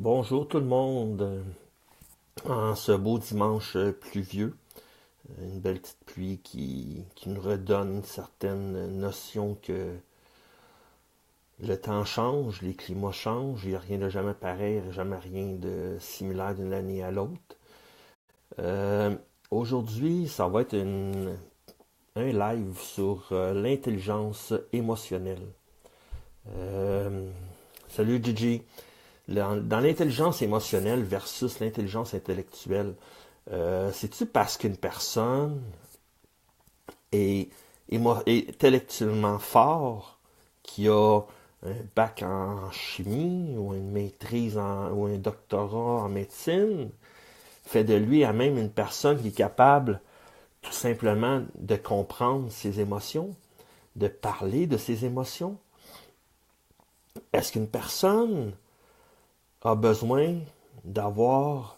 Bonjour tout le monde. En ce beau dimanche pluvieux, une belle petite pluie qui nous redonne certaines notions que le temps change, les climats changent, il n'y a rien de jamais pareil, jamais rien de similaire d'une année à l'autre. Euh, Aujourd'hui, ça va être un live sur l'intelligence émotionnelle. Euh, Salut Gigi. Dans l'intelligence émotionnelle versus l'intelligence intellectuelle, c'est-tu parce qu'une personne est, est intellectuellement fort, qui a un bac en chimie ou une maîtrise ou un doctorat en médecine, fait de lui à même une personne qui est capable tout simplement de comprendre ses émotions, de parler de ses émotions? Est-ce qu'une personne a besoin d'avoir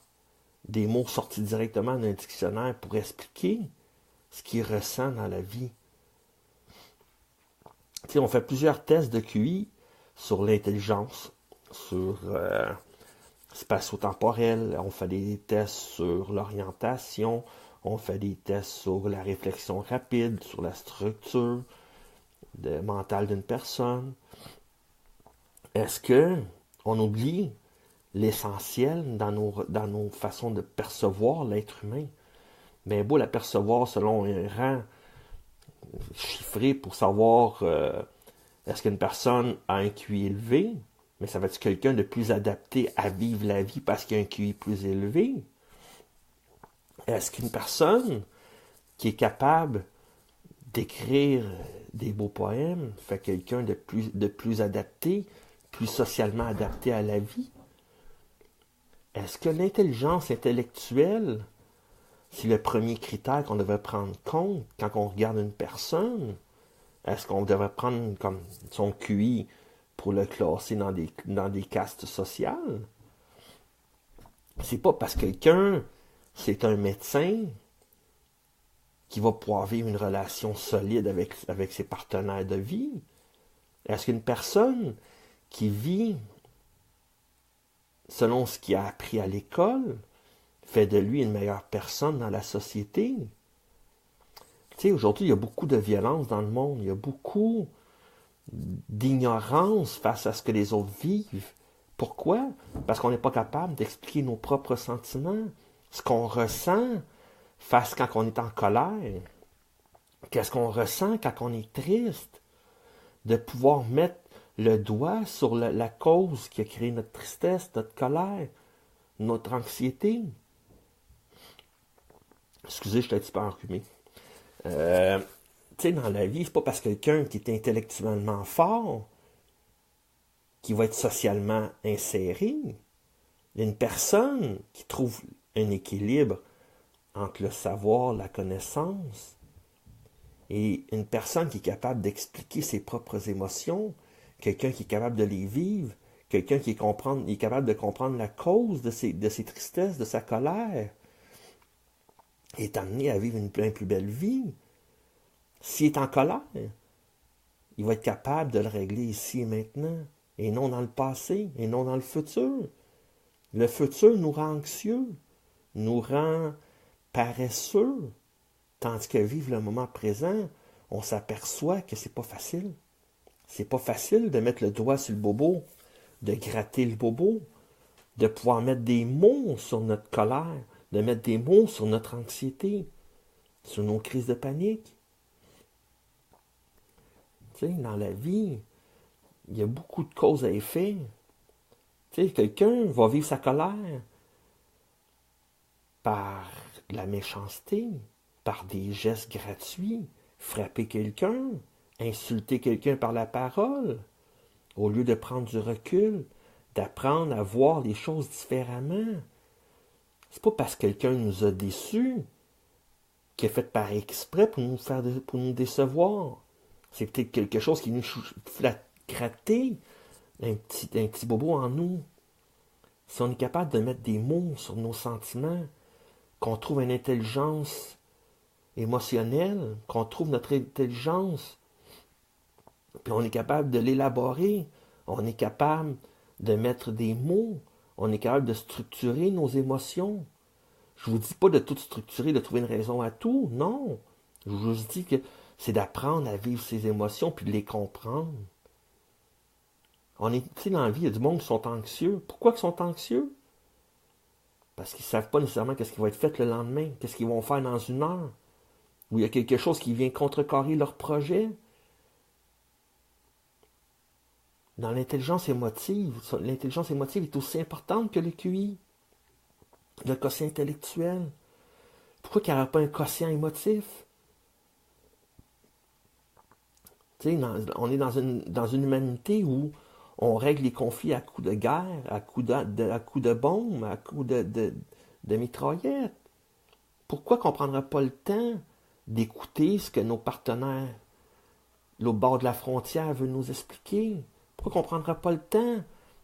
des mots sortis directement d'un dictionnaire pour expliquer ce qu'il ressent dans la vie? Tu sais, on fait plusieurs tests de QI sur l'intelligence, sur spatio-temporel, on fait des tests sur l'orientation, on fait des tests sur la réflexion rapide, sur la structure mentale d'une personne. Est-ce que on oublie l'essentiel dans nos façons de percevoir l'être humain? Bien beau l'apercevoir selon un rang chiffré pour savoir est-ce qu'une personne a un QI élevé, mais ça va être quelqu'un de plus adapté à vivre la vie parce qu'il a un QI plus élevé? Est-ce qu'une personne qui est capable d'écrire des beaux poèmes fait quelqu'un de plus adapté, plus socialement adapté à la vie? Est-ce que l'intelligence intellectuelle, c'est le premier critère qu'on devrait prendre compte quand on regarde une personne? Est-ce qu'on devrait prendre comme son QI pour le classer dans des castes sociales? C'est pas parce que quelqu'un, c'est un médecin qui va pouvoir vivre une relation solide avec ses partenaires de vie. Est-ce qu'une personne qui vit selon ce qu'il a appris à l'école fait de lui une meilleure personne dans la société? Tu sais, aujourd'hui, il y a beaucoup de violence dans le monde. Il y a beaucoup d'ignorance face à ce que les autres vivent. Pourquoi? Parce qu'on n'est pas capable d'expliquer nos propres sentiments, ce qu'on ressent face quand on est en colère, qu'est-ce qu'on ressent quand on est triste, de pouvoir mettre le doigt sur la cause qui a créé notre tristesse, notre colère, notre anxiété. Excusez, je suis un petit peu enrhumé. Euh, Tu sais, dans la vie, c'est pas parce que quelqu'un qui est intellectuellement fort qui va être socialement inséré. Il y a une personne qui trouve un équilibre entre le savoir, la connaissance, et une personne qui est capable d'expliquer ses propres émotions, quelqu'un qui est capable de les vivre, quelqu'un qui est capable de comprendre la cause de ses tristesses, de sa colère, est amené à vivre une plus belle vie. S'il est en colère, il va être capable de le régler ici et maintenant, et non dans le passé, et non dans le futur. Le futur nous rend anxieux, nous rend paresseux, tandis que vivre le moment présent, on s'aperçoit que c'est pas facile. C'est pas facile de mettre le doigt sur le bobo, de gratter le bobo, de pouvoir mettre des mots sur notre colère, de mettre des mots sur notre anxiété, sur nos crises de panique. Tu sais, dans la vie, il y a beaucoup de causes à effet. Tu sais, quelqu'un va vivre sa colère par la méchanceté, par des gestes gratuits, frapper quelqu'un, insulter quelqu'un par la parole, au lieu de prendre du recul, d'apprendre à voir les choses différemment. C'est pas parce que quelqu'un nous a déçus qu'il est fait par exprès pour nous décevoir. C'est peut-être quelque chose qui nous gratter un petit bobo en nous. Si on est capable de mettre des mots sur nos sentiments, qu'on trouve une intelligence émotionnelle, qu'on trouve notre intelligence, puis on est capable de l'élaborer, on est capable de mettre des mots, On est capable de structurer nos émotions. Je vous dis pas de tout structurer, de trouver une raison à tout, non. Je vous dis que c'est d'apprendre à vivre ses émotions puis de les comprendre. On est, tu sais, dans la vie, il y a du monde qui sont anxieux. Pourquoi ils sont anxieux? Parce qu'ils ne savent pas nécessairement qu'est-ce qui va être fait le lendemain, qu'est-ce qu'ils vont faire dans une heure. Ou il y a quelque chose qui vient contrecarrer leur projet. Dans l'intelligence émotive est aussi importante que le QI, le quotient intellectuel. Pourquoi il n'y aurait pas un quotient émotif? Tu sais, on est dans une humanité où on règle les conflits à coups de guerre, à coups de bombes, à coups de mitraillettes. Pourquoi qu'on ne prendra pas le temps d'écouter ce que nos partenaires, au bord de la frontière, veulent nous expliquer? Pourquoi qu'on ne prendra pas le temps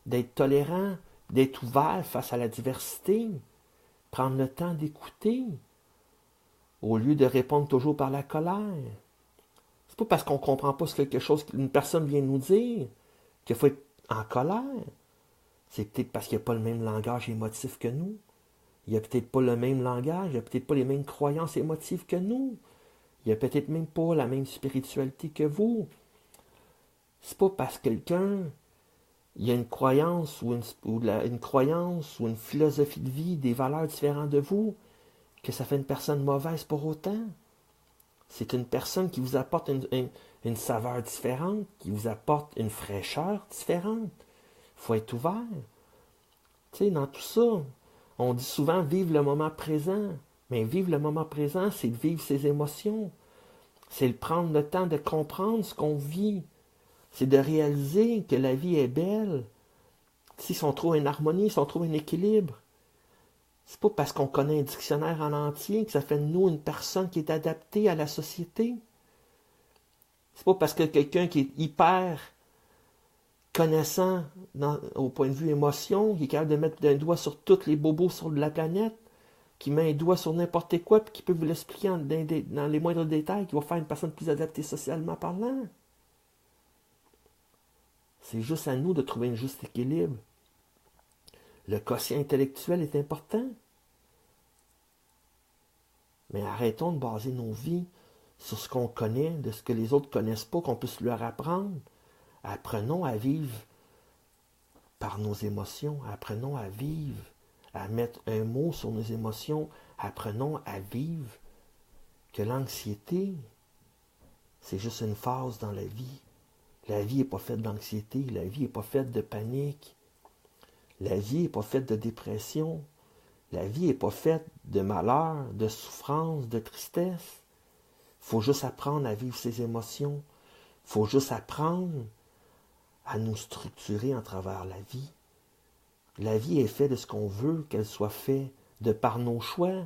d'être tolérant, d'être ouvert face à la diversité? Prendre le temps d'écouter, au lieu de répondre toujours par la colère. C'est pas parce qu'on ne comprend pas quelque chose qu'une personne vient nous dire qu'il faut être en colère. C'est peut-être parce qu'il n'y a pas le même langage émotif que nous. Il n'y a peut-être pas le même langage, il n'y a peut-être pas les mêmes croyances émotives que nous. Il n'y a peut-être même pas la même spiritualité que vous. C'est pas parce que quelqu'un il y a une croyance une croyance ou une philosophie de vie, des valeurs différentes de vous, que ça fait une personne mauvaise pour autant. C'est une personne qui vous apporte une saveur différente, qui vous apporte une fraîcheur différente. Il faut être ouvert. Tu sais, dans tout ça, on dit souvent vivre le moment présent. Mais vivre le moment présent, c'est de vivre ses émotions. C'est de prendre le temps de comprendre ce qu'on vit. C'est de réaliser que la vie est belle. Si on trouve une harmonie, si on trouve un équilibre. C'est pas parce qu'on connaît un dictionnaire en entier que ça fait de nous une personne qui est adaptée à la société. C'est pas parce que quelqu'un qui est hyper connaissant au point de vue émotion, qui est capable de mettre un doigt sur tous les bobos sur la planète, qui met un doigt sur n'importe quoi, puis qui peut vous l'expliquer dans les moindres détails, qui va faire une personne plus adaptée socialement parlant. C'est juste à nous de trouver un juste équilibre. Le quotient intellectuel est important. Mais arrêtons de baser nos vies sur ce qu'on connaît, de ce que les autres ne connaissent pas, qu'on puisse leur apprendre. Apprenons à vivre par nos émotions. Apprenons à vivre, à mettre un mot sur nos émotions. Apprenons à vivre que l'anxiété, c'est juste une phase dans la vie. La vie n'est pas faite d'anxiété, la vie n'est pas faite de panique. La vie n'est pas faite de dépression. La vie n'est pas faite de malheur, de souffrance, de tristesse. Il faut juste apprendre à vivre ses émotions. Il faut juste apprendre à nous structurer en travers la vie. La vie est faite de ce qu'on veut qu'elle soit faite, de par nos choix.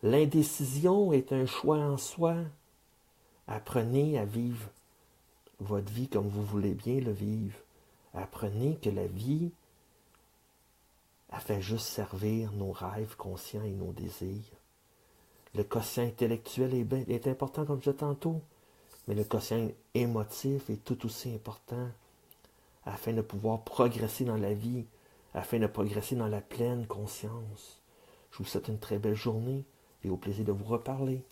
L'indécision est un choix en soi. Apprenez à vivre votre vie comme vous voulez bien le vivre. Apprenez que la vie elle fait juste servir nos rêves conscients et nos désirs. Le quotient intellectuel est important, comme je disais tantôt, mais le quotient émotif est tout aussi important afin de pouvoir progresser dans la vie, afin de progresser dans la pleine conscience. Je vous souhaite une très belle journée et au plaisir de vous reparler.